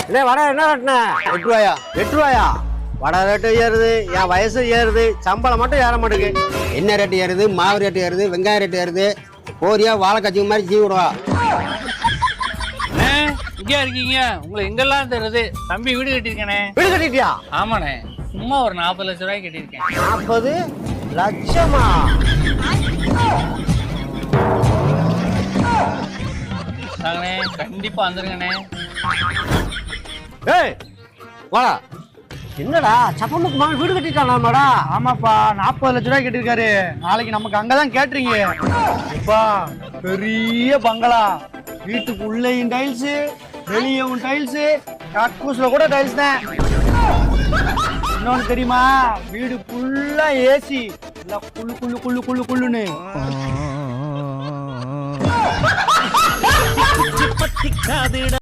இல்லை வடை என்ன கட்டின? 8 ரூபாயா? 8 ரூபாயா? வடை ரேட்டு ஏறுது, என் வயசு ஏறுது, சம்பளம் மட்டும் ஏற மாட்டேங்குது. என்ன ரேட்டு ஏறுது, மாவு ரேட்டு ஏறுது, வெங்காய ரேட்டு ஏறுது. போறியா வாழை கட்சி மாதிரி ஜீவிடுவா. இங்கே இருக்கீங்க, உங்களை எங்கெல்லாம் தெரியுது. தம்பி வீடு கட்டியிருக்கேனே. வீடு கட்டிட்டியா? ஆமாண்ணே, சும்மா ஒரு 40 லட்சம் ரூபாய்க்கு கட்டியிருக்கேன். 40 லட்சமா? நாங்கண்ணே கண்டிப்பா வந்துருங்கண்ணே. ஏய் வாடா. என்னடா சப்பமுக்கு மகன் வீடு கட்டிட்டானாமாடா? ஆமாப்பா, 40 லட்ச ரூபாய் கட்டிருக்காரு. நாளைக்கு நமக்கு அங்கதான் கேட்டுறீங்க. அப்பா பெரிய பங்களா, வீட்டுக்கு உள்ளேயும் டைல்ஸ், வெளியவும் டைல்ஸ், கக்கூஸ்ல கூட டைல்ஸ் தான். இன்னொன்னு தெரியுமா, வீடு ஃபுல்லா ஏசி, குள்ளு குள்ளு குள்ளு குள்ளு குள்ளுன்னு.